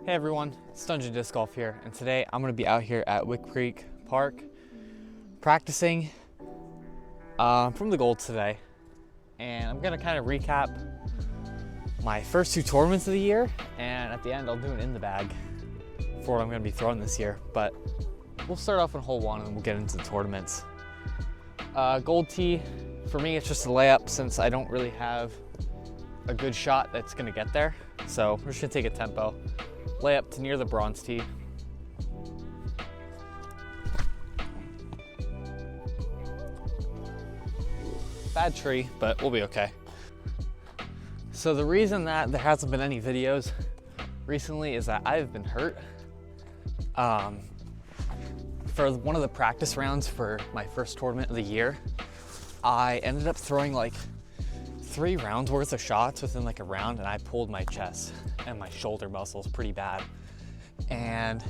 Hey everyone, it's Dungeon Disc Golf here, and today I'm going to be out here at Wiconisco Creek Park practicing from the Golds today. And I'm going to kind of recap my first two tournaments of the year, and at the end I'll do an in the bag for what I'm going to be throwing this year. But we'll start off on hole one and we'll get into the tournaments. Gold tee, for me it's just a layup since I don't really have a good shot that's going to get there. So we're just going to take a tempo. Layup to near the bronze tee. Bad tree, but we'll be okay. So the reason that there hasn't been any videos recently is that I've been hurt. For one of the practice rounds for my first tournament of the year, I ended up throwing like 3 rounds worth of shots within like a round, and I pulled my chest and my shoulder muscles pretty bad. And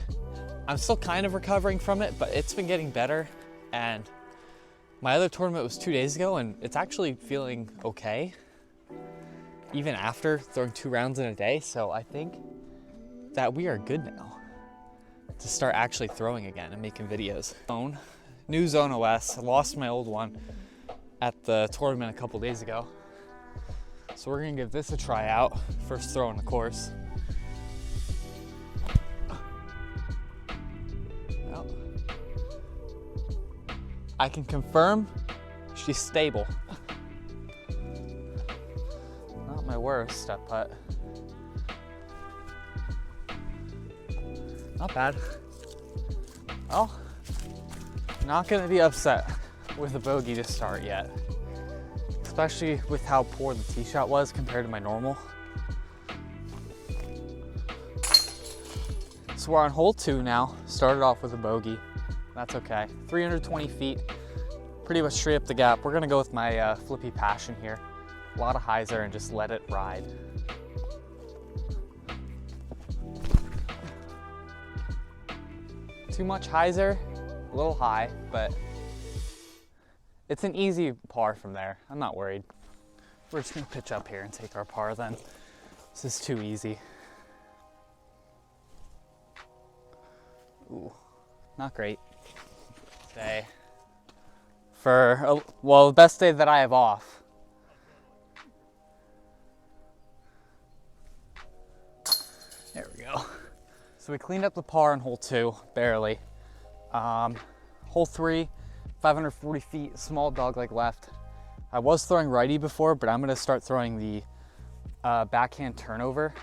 I'm still kind of recovering from it, but it's been getting better. And my other tournament was 2 days ago, and it's actually feeling okay, even after throwing 2 rounds in a day. So I think that we are good now to start actually throwing again and making videos. New Zone OS, I lost my old one at the tournament a couple days ago. So we're gonna give this a try out, first throw on the course. Well, I can confirm she's stable. Not my worst step putt. Not bad. Well, not gonna be upset with a bogey to start yet, especially with how poor the tee shot was compared to my normal. So we're on hole 2 now. Started off with a bogey. That's okay. 320 feet, pretty much straight up the gap. We're gonna go with my flippy passion here. A lot of hyzer and just let it ride. Too much hyzer, a little high, but it's an easy par from there. I'm not worried. We're just gonna pitch up here and take our par then. This is too easy. Ooh, not great. Today, well, the best day that I have off. There we go. So we cleaned up the par on hole 2, barely. Hole 3, 540 feet, small dogleg left. I was throwing righty before, but I'm gonna start throwing the backhand turnover,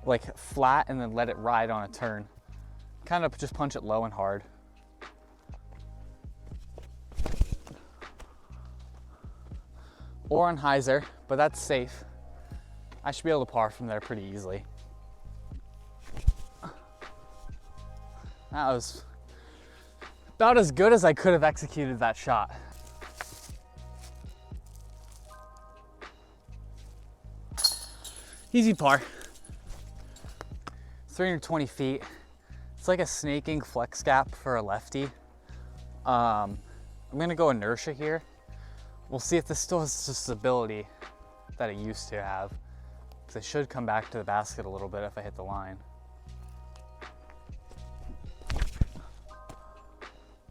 like flat, and then let it ride on a turn. Kind of just punch it low and hard. Or on hyzer, but that's safe. I should be able to par from there pretty easily. That was about as good as I could have executed that shot. Easy par. 320 feet. It's like a snaking flex gap for a lefty. I'm gonna go inertia here. We'll see if this still has the stability that it used to have, because it should come back to the basket a little bit if I hit the line.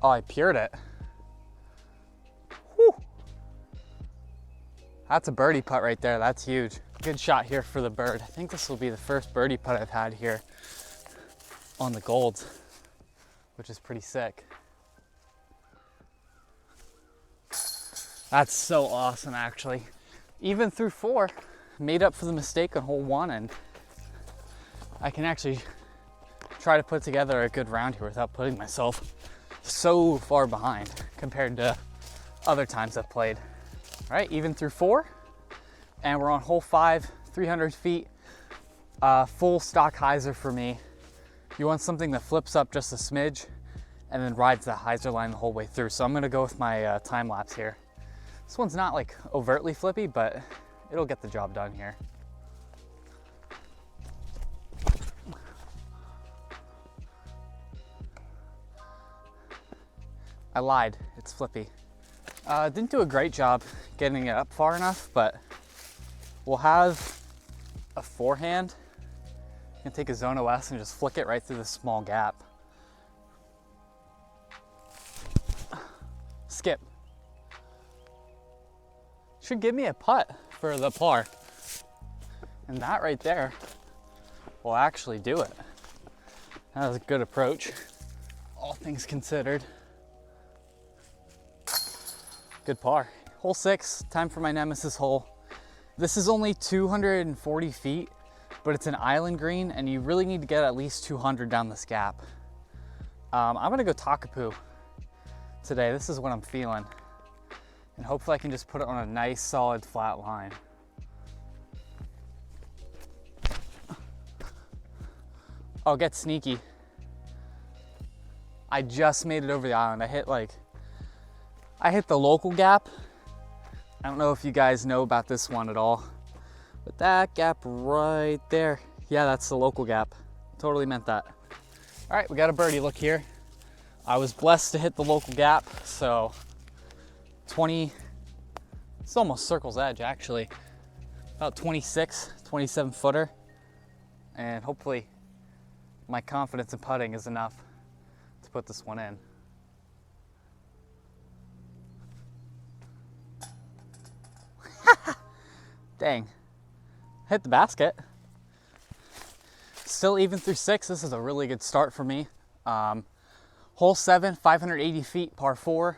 Oh, I pured it. Whew. That's a birdie putt right there. That's huge. Good shot here for the bird. I think this will be the first birdie putt I've had here on the Golds, which is pretty sick. That's so awesome, actually. Even through 4, made up for the mistake on hole 1, and I can actually try to put together a good round here without putting myself so far behind compared to other times I've played. All right, even through 4, and we're on hole 5, 300 feet, full stock hyzer for me. You want something that flips up just a smidge and then rides that hyzer line the whole way through. So I'm gonna go with my time lapse here. This one's not like overtly flippy, but it'll get the job done here. I lied, it's flippy. Didn't do a great job getting it up far enough, but we'll have a forehand You can take a Zone OS and just flick it right through this small gap. Skip. Should give me a putt for the par. And that right there will actually do it. That was a good approach, all things considered. Good par. Hole 6, time for my nemesis hole. This is only 240 feet, but it's an island green and you really need to get at least 200 down this gap. I'm gonna go Takapoo today. This is what I'm feeling. And hopefully I can just put it on a nice solid flat line. I'll get sneaky. I just made it over the island. I hit the local gap. I don't know if you guys know about this one at all, but that gap right there, yeah, that's the local gap. Totally meant that. All right, we got a birdie look here. I was blessed to hit the local gap, so 20, it's almost circle's edge actually. About 26, 27 footer. And hopefully my confidence in putting is enough to put this one in. Dang, hit the basket. Still even through 6, this is a really good start for me. Hole 7, 580 feet, par 4.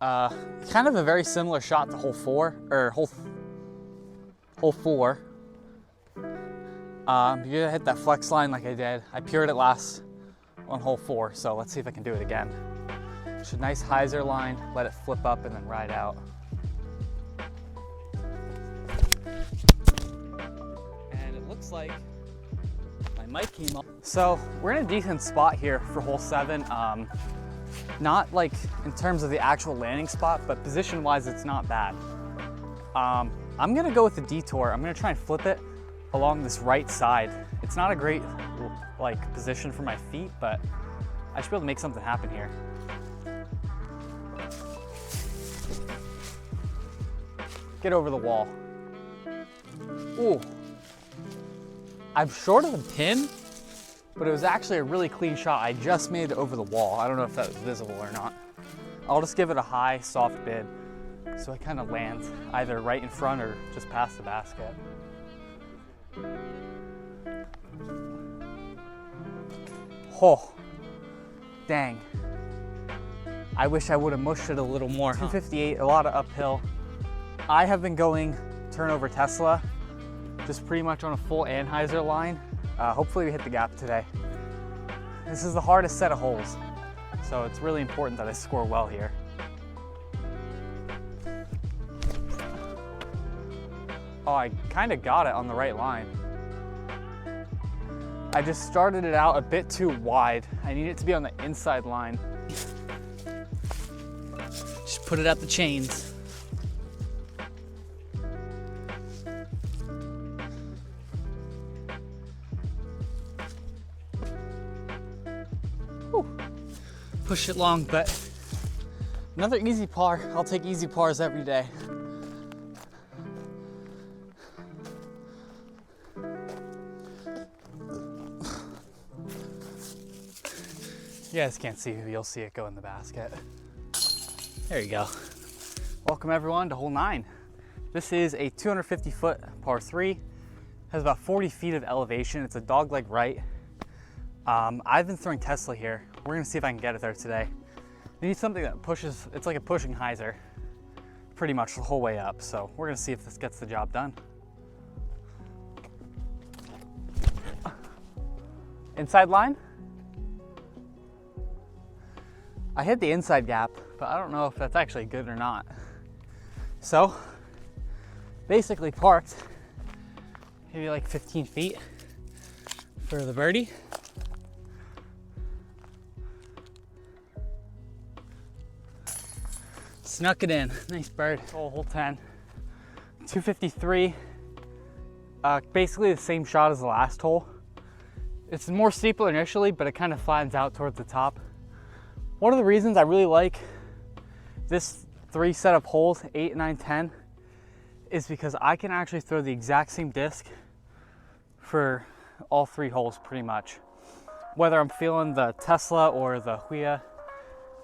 Kind of a very similar shot to hole 4, or hole 4. You're gonna hit that flex line like I did. I pured it last on hole 4, so let's see if I can do it again. Just a nice hyzer line, let it flip up and then ride out. And it looks like my mic came off. So we're in a decent spot here for hole 7. Not like in terms of the actual landing spot, but position wise, it's not bad. I'm gonna go with the detour. I'm gonna try and flip it along this right side. It's not a great position for my feet, but I should be able to make something happen here. Get over the wall. Ooh. I'm short of the pin, but it was actually a really clean shot. I just made it over the wall. I don't know if that was visible or not. I'll just give it a high, soft bid, so it kind of lands either right in front or just past the basket. Oh, dang. I wish I would have mushed it a little more. 258, a lot of uphill. I have been going turnover Tesla, just pretty much on a full Anheuser line. Hopefully we hit the gap today. This is the hardest set of holes, so it's really important that I score well here. Oh, I kind of got it on the right line. I just started it out a bit too wide. I need it to be on the inside line. Just put it at the chains. Whew. Push it long, but another easy par. I'll take easy pars every day. You guys can't see it, you'll see it go in the basket. There you go. Welcome everyone to hole 9. This is a 250-foot par 3. Has about 40 feet of elevation. It's a dogleg right. I've been throwing Tesla here. We're gonna see if I can get it there today. You need something that pushes, it's like a pushing hyzer pretty much the whole way up. So we're gonna see if this gets the job done. Inside line. I hit the inside gap, but I don't know if that's actually good or not. So, basically parked maybe like 15 feet for the birdie. Snuck it in, nice bird. Hole 10, 253. Basically the same shot as the last hole. It's more steeper initially, but it kind of flattens out towards the top. One of the reasons I really like this 3 set of holes, 8, 9, 10, is because I can actually throw the exact same disc for all 3 holes pretty much. Whether I'm feeling the Tesla or the Huia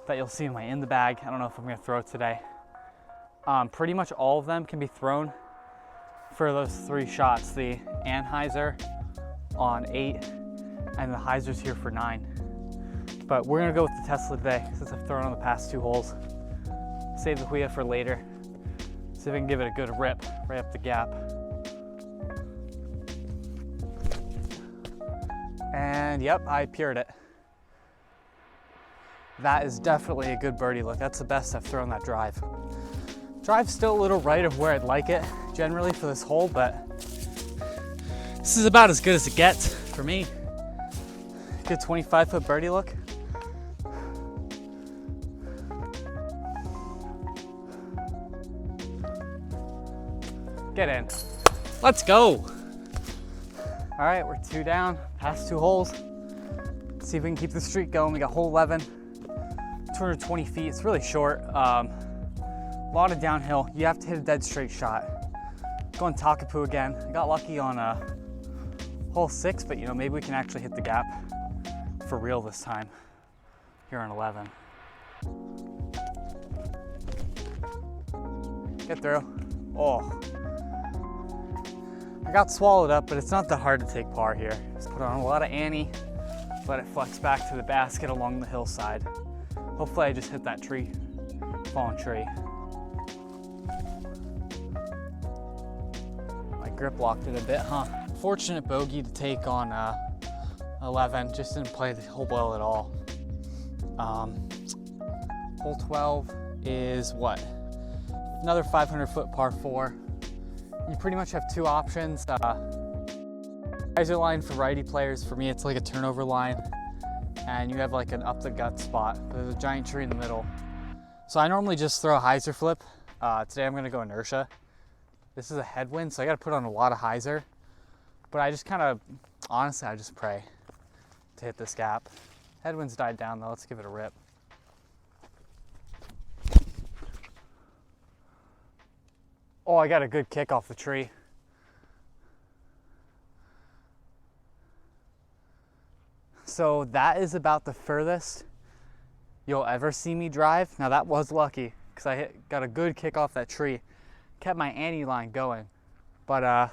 that you'll see in my in the bag, I don't know if I'm gonna throw it today. Pretty much all of them can be thrown for those 3 shots. The Anheuser on 8 and the Heiser's here for 9. But we're gonna go with the Tesla today since I've thrown on the past 2 holes. Save the Huia for later. See if I can give it a good rip right up the gap. And yep, I pured it. That is definitely a good birdie look. That's the best I've thrown that drive. Drive's still a little right of where I'd like it generally for this hole, but this is about as good as it gets for me. Good 25-foot birdie look. Get in. Let's go. All right, we're 2 down, past 2 holes. Let's see if we can keep the streak going. We got hole 11, 220 feet. It's really short. A lot of downhill. You have to hit a dead straight shot. Going Takapoo again. I got lucky on hole 6, but you know, maybe we can actually hit the gap for real this time here on 11. Get through. Oh. I got swallowed up, but it's not that hard to take par here. Just put on a lot of Annie, let it flex back to the basket along the hillside. Hopefully I just hit that tree, fallen tree. My grip locked it a bit, huh? Fortunate bogey to take on 11, just didn't play the hole well at all. Hole 12 is what? Another 500-foot par 4. You pretty much have 2 options. Riser line for righty players. For me, it's like a turnover line. And you have like an up the gut spot. There's a giant tree in the middle. So I normally just throw a hyzer flip. Today I'm gonna go inertia. This is a headwind, so I gotta put on a lot of hyzer. But I just kind of, honestly, I just pray to hit this gap. Headwind's died down though, let's give it a rip. Oh, I got a good kick off the tree. So that is about the furthest you'll ever see me drive. Now that was lucky because I got a good kick off that tree. Kept my Annie line going. But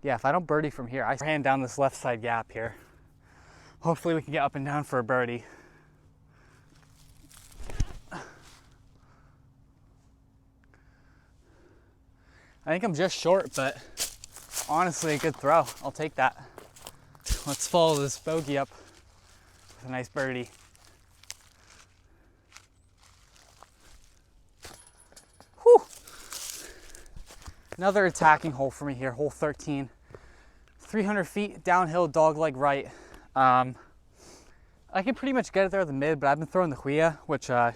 yeah, if I don't birdie from here, I hand down this left side gap here. Hopefully we can get up and down for a birdie. I think I'm just short, but honestly, a good throw. I'll take that. Let's follow this bogey up with a nice birdie. Whew. Another attacking hole for me here, hole 13. 300 feet downhill, dog-leg right. I can pretty much get it there at the mid, but I've been throwing the Huia, which I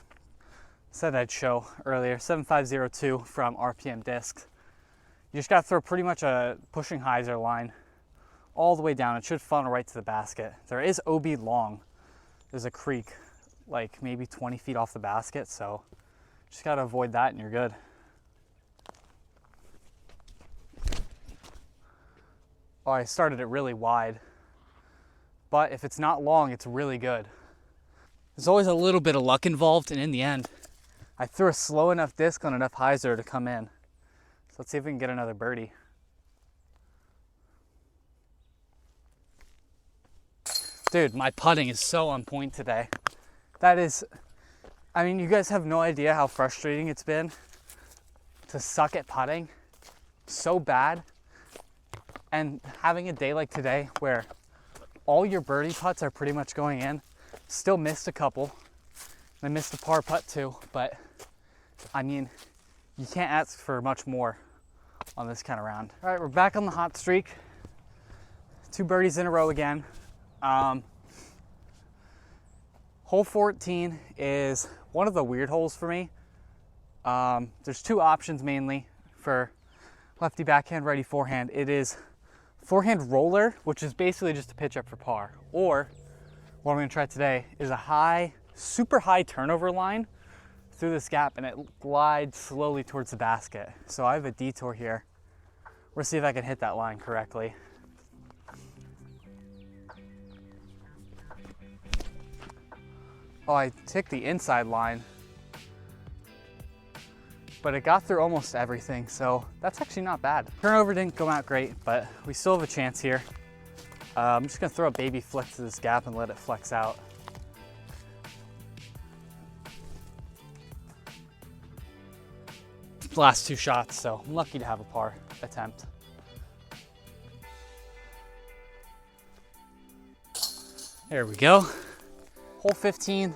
said I'd show earlier, 7502 from RPM Discs. You just gotta throw pretty much a pushing hyzer line all the way down. It should funnel right to the basket. There is OB long. There's a creek like maybe 20 feet off the basket, so just gotta avoid that and you're good. Oh, I started it really wide, but if it's not long, it's really good. There's always a little bit of luck involved, and in the end, I threw a slow enough disc on enough hyzer to come in. Let's see if we can get another birdie. Dude, my putting is so on point today. That is, I mean, you guys have no idea how frustrating it's been to suck at putting so bad. And having a day like today where all your birdie putts are pretty much going in. Still missed a couple. I missed a par putt too, but I mean, you can't ask for much more on this kind of round. All right, we're back on the hot streak. 2 birdies in a row again. Hole 14 is one of the weird holes for me. There's 2 options mainly for lefty backhand, righty forehand. It is forehand roller, which is basically just a pitch up for par. Or what I'm gonna try today is a high, super high turnover line through this gap, and it glides slowly towards the basket. So I have a detour here. We'll see if I can hit that line correctly. Oh, I ticked the inside line, but it got through almost everything, so that's actually not bad. Turnover didn't come out great, but we still have a chance here. I'm just gonna throw a baby flick to this gap and let it flex out. Last 2 shots, so I'm lucky to have a par attempt. There we go. Hole 15,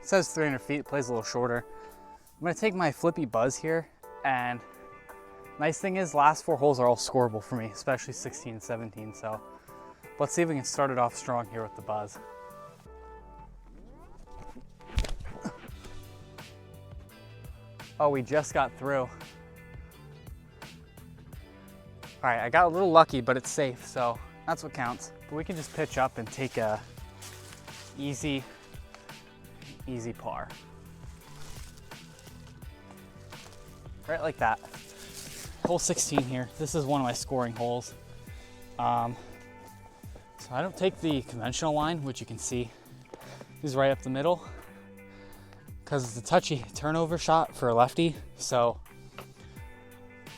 says 300 feet, plays a little shorter. I'm gonna take my flippy buzz here, and nice thing is last 4 holes are all scoreable for me, especially 16 and 17, so let's see if we can start it off strong here with the buzz. Oh, we just got through. All right, I got a little lucky, but it's safe, so that's what counts. But we can just pitch up and take a easy par. Right like that. Hole 16 here. This is one of my scoring holes. So I don't take the conventional line, which you can see is right up the middle, because it's a touchy turnover shot for a lefty. So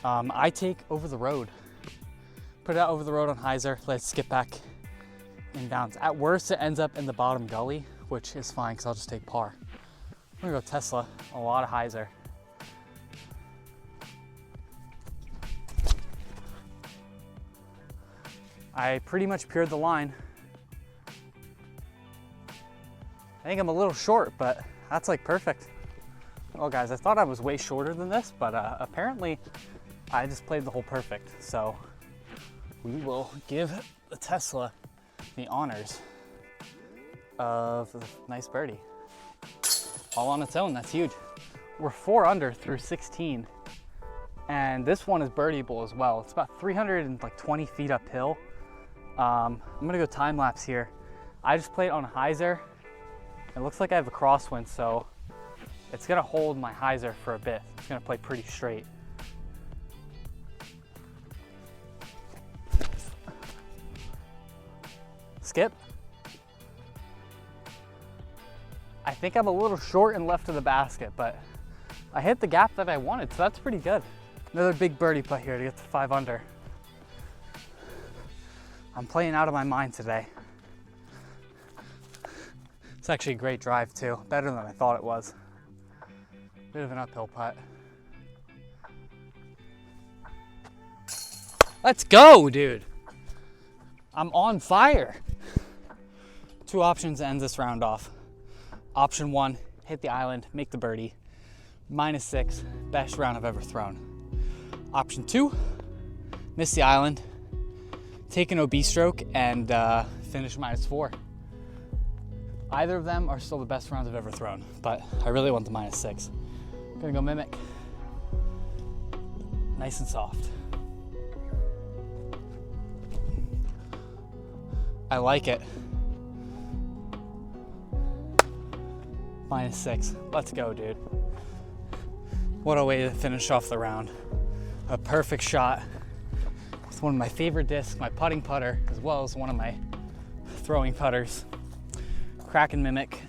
I take over the road. Put it out over the road on hyzer, let it skip back inbounds. At worst, it ends up in the bottom gully, which is fine because I'll just take par. I'm gonna go Tesla, a lot of hyzer. I pretty much pured the line. I think I'm a little short, but that's like perfect. Well guys, I thought I was way shorter than this, but apparently I just played the hole perfect. So we will give the Tesla the honors of the nice birdie. All on its own, that's huge. We're 4 under through 16, and this one is birdieable as well. It's about 320 feet uphill. I'm gonna go time lapse here. I just played on a hyzer. It looks like I have a crosswind, so it's gonna hold my hyzer for a bit. It's gonna play pretty straight. Skip. I think I'm a little short and left of the basket, but I hit the gap that I wanted, so that's pretty good. Another big birdie putt here to get to 5 under. I'm playing out of my mind today. It's actually a great drive too, better than I thought it was. Bit of an uphill putt. Let's go, dude. I'm on fire. 2 options to end this round off. Option 1, hit the island, make the birdie. -6, best round I've ever thrown. Option 2, miss the island, take an OB stroke, and finish -4. Either of them are still the best rounds I've ever thrown, but I really want the -6. I'm gonna go mimic. Nice and soft. I like it. -6. Let's go, dude. What a way to finish off the round. A perfect shot with one of my favorite discs, my putting putter, as well as one of my throwing putters. Crack and mimic.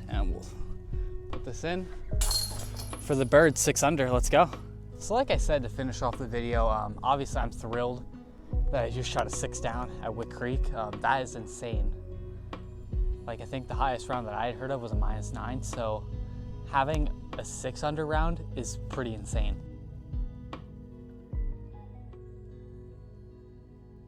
And we'll put this in for the bird. 6 under. Let's go. So like I said to finish off the video, obviously I'm thrilled that I just shot a 6 down at Wick Creek. That is insane. Like, I think the highest round that I had heard of was a -9, so having a 6 under round is pretty insane.